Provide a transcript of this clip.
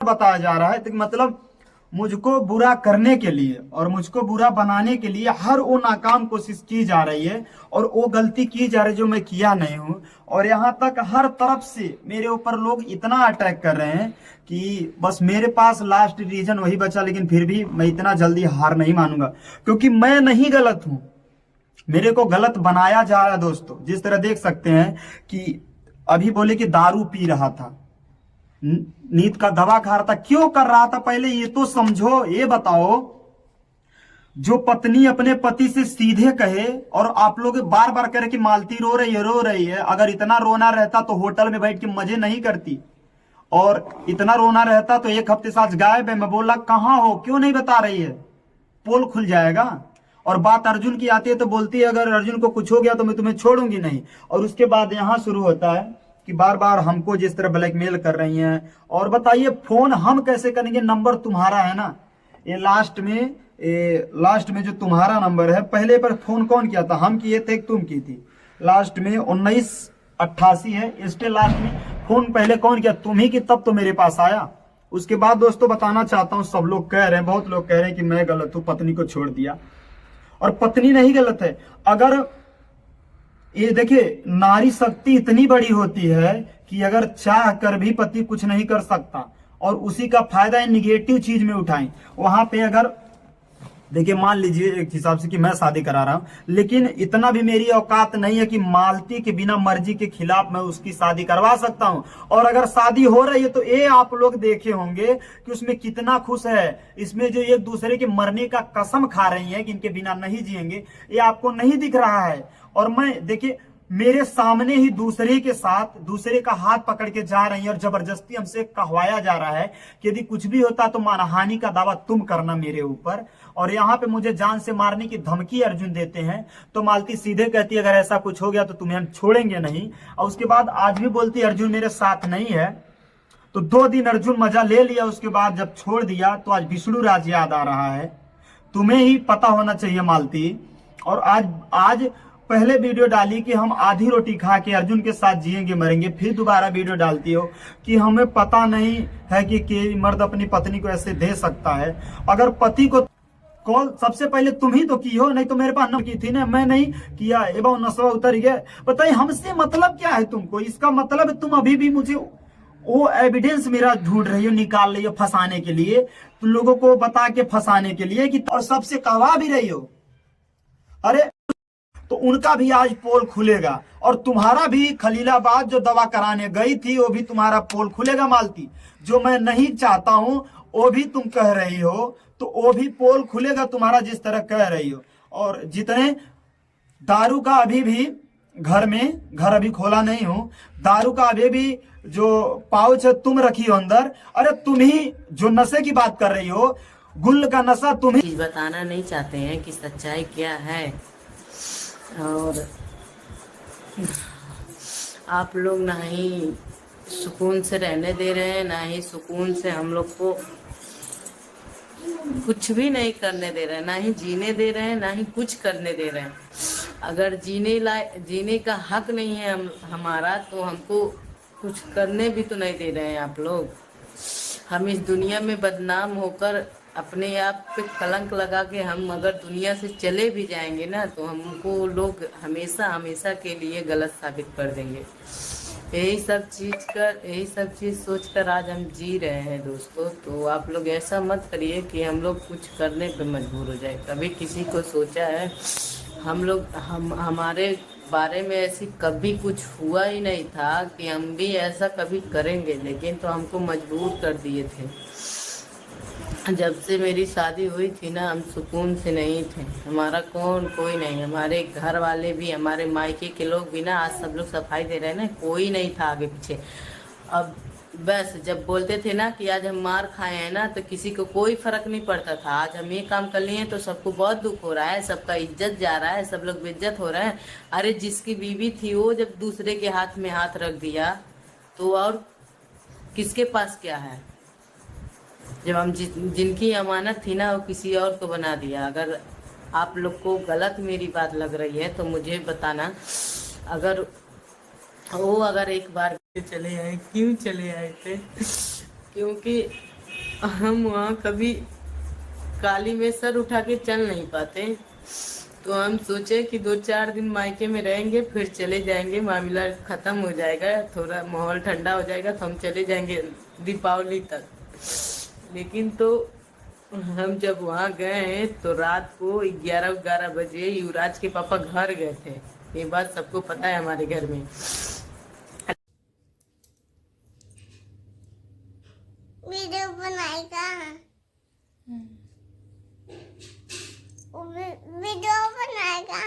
बताया जा रहा है, तो मतलब मुझको बुरा करने के लिए और मुझको बुरा बनाने के लिए हर वो नाकाम कोशिश की जा रही है और वो गलती की जा रही है जो मैं किया नहीं हूं। और यहाँ तक हर तरफ से मेरे ऊपर लोग इतना अटैक कर रहे हैं कि बस मेरे पास लास्ट रीजन वही बचा, लेकिन फिर भी मैं इतना जल्दी हार नहीं मानूंगा, क्योंकि मैं नहीं गलत हूं, मेरे को गलत बनाया जा रहा है। दोस्तों जिस तरह देख सकते हैं कि अभी बोले कि दारू पी रहा था, नींद का दवा खा रहा था, क्यों कर रहा था पहले ये तो समझो। ये बताओ, जो पत्नी अपने पति से सीधे कहे और आप लोग बार बार कह रहे कि मालती रो रही है रो रही है, अगर इतना रोना रहता तो होटल में बैठ के मजे नहीं करती, और इतना रोना रहता तो एक हफ्ते से आज गायब है। मैं बोला कहाँ हो, क्यों नहीं बता रही है, पोल खुल जाएगा। और बात अर्जुन की आती है तो बोलती है अगर अर्जुन को कुछ हो गया तो मैं तुम्हें छोड़ूंगी नहीं। और उसके बाद यहां शुरू होता है कि बार बार हमको जिस तरह ब्लैकमेल कर रही हैं। और बताइए फोन हम कैसे करेंगे, नंबर तुम्हारा है ना, ये लास्ट में जो तुम्हारा नंबर है, पहले पर फोन कौन किया था, हम किए थे तुम की थी, लास्ट में 1988 है, इसके लास्ट में फोन पहले कौन किया, तुम ही की, तब तो मेरे पास आया। उसके बाद दोस्तों बताना चाहता हूं, सब लोग कह रहे हैं, बहुत लोग कह रहे हैं कि मैं गलत हूं, पत्नी को छोड़ दिया, और पत्नी नहीं गलत है। अगर ये देखिए, नारी शक्ति इतनी बड़ी होती है कि अगर चाह कर भी पति कुछ नहीं कर सकता, और उसी का फायदा निगेटिव चीज में उठाएं। वहां पे अगर देखिए मान लीजिए एक हिसाब से कि मैं शादी करा रहा हूं, लेकिन इतना भी मेरी औकात नहीं है कि मालती के बिना मर्जी के खिलाफ मैं उसकी शादी करवा सकता हूं। और अगर शादी हो रही है तो ये आप लोग देखे होंगे कि उसमें कितना खुश है, इसमें जो एक दूसरे के मरने का कसम खा रही है कि इनके बिना नहीं जिएंगे, ये आपको नहीं दिख रहा है। और मैं देखिए मेरे सामने ही दूसरे के साथ दूसरे का हाथ पकड़ के जा रही है, और जबरदस्ती हमसे कहवाया जा रहा है कि यदि कुछ भी होता तो मानहानि का दावा तुम करना मेरे ऊपर। और यहाँ पे मुझे जान से मारने की धमकी अर्जुन देते हैं, तो मालती सीधे कहती है अगर ऐसा कुछ हो गया तो तुम्हें हम छोड़ेंगे नहीं। और उसके बाद आज भी बोलती है अर्जुन मेरे साथ नहीं है। तो 2 दिन अर्जुन मजा ले लिया, उसके बाद जब छोड़ दिया तो आज विष्णु राज याद आ रहा है। तुम्हें ही पता होना चाहिए मालती। और आज पहले वीडियो डाली कि हम आधी रोटी खा के अर्जुन के साथ जिएंगे मरेंगे, फिर दोबारा वीडियो डालती हो कि हमें पता नहीं है कि मर्द अपनी पत्नी को ऐसे दे सकता है। अगर पति को कॉल सबसे पहले तुम ही तो की हो, नहीं तो मेरे पास नंबर की थी ना, मैं नहीं किया, एवं नशा उतर गया। बताइए हमसे मतलब क्या है तुमको, इसका मतलब है तुम अभी भी मुझे वो एविडेंस मेरा ढूंढ रही हो, निकाल रही हो फंसाने के लिए, तुम लोगों को बता के फंसाने के लिए कि, और सबसे कहवा भी रही हो। अरे तो उनका भी आज पोल खुलेगा, और तुम्हारा भी खलीलाबाद जो दवा कराने गई थी वो भी तुम्हारा पोल खुलेगा मालती। जो मैं नहीं चाहता हूं वो भी तुम कह रही हो, तो वो भी पोल खुलेगा तुम्हारा जिस तरह कह रही हो। और जितने दारू का अभी भी घर अभी खोला नहीं हूं, दारू का अभी भी जो पाउच है तुम रखी हो अंदर, अरे तुम ही जो नशे की बात कर रही हो, गुल का नशा तुम ही बताना नहीं चाहते हैं कि सच्चाई क्या है। और आप लोग ना ही सुकून से रहने दे रहे हैं, ना ही सुकून से हम लोग को कुछ भी नहीं करने दे रहे हैं, ना ही जीने दे रहे हैं, ना ही कुछ करने दे रहे हैं। अगर जीने का हक नहीं है हमारा, तो हमको कुछ करने भी तो नहीं दे रहे हैं आप लोग। हम इस दुनिया में बदनाम होकर अपने आप पे कलंक लगा के हम अगर दुनिया से चले भी जाएंगे ना, तो हमको लोग हमेशा हमेशा के लिए गलत साबित कर देंगे। यही सब चीज़ सोचकर आज हम जी रहे हैं दोस्तों। तो आप लोग ऐसा मत करिए कि हम लोग कुछ करने पे मजबूर हो जाए। कभी किसी को सोचा है हमारे बारे में ऐसी कभी कुछ हुआ ही नहीं था कि हम भी ऐसा कभी करेंगे, लेकिन तो हमको मजबूर कर दिए थे। जब से मेरी शादी हुई थी ना, हम सुकून से नहीं थे। हमारा कोई नहीं, हमारे घर वाले भी, हमारे मायके के लोग भी ना, आज सब लोग सफाई दे रहे हैं ना, कोई नहीं था आगे पीछे। अब बस जब बोलते थे ना कि आज हम मार खाए हैं ना, तो किसी को कोई फर्क नहीं पड़ता था। आज हम ये काम कर लिए हैं तो सबको बहुत दुख हो रहा है, सबका इज्जत जा रहा है, सब लोग बेइज्जत हो रहे हैं। अरे जिसकी बीवी थी वो जब दूसरे के हाथ में हाथ रख दिया, तो और किसके पास क्या है। जब हम जिनकी अमानत थी ना, वो किसी और को बना दिया। अगर आप लोग को गलत मेरी बात लग रही है तो मुझे बताना। अगर एक बार चले आए, क्यों चले आए थे? क्योंकि हम वहाँ कभी काली में सर उठा के चल नहीं पाते, तो हम सोचे कि 2-4 दिन मायके में रहेंगे, फिर चले जाएंगे, मामला खत्म हो जाएगा, थोड़ा माहौल ठंडा हो जाएगा तो हम चले जाएंगे दीपावली तक। लेकिन तो हम जब वहाँ गए तो रात को 11-11 बजे युवराज के पापा घर गए थे। ये बात सबको पता है हमारे घर में। वीडियो बनाएगा, वीडियो बनाएगा।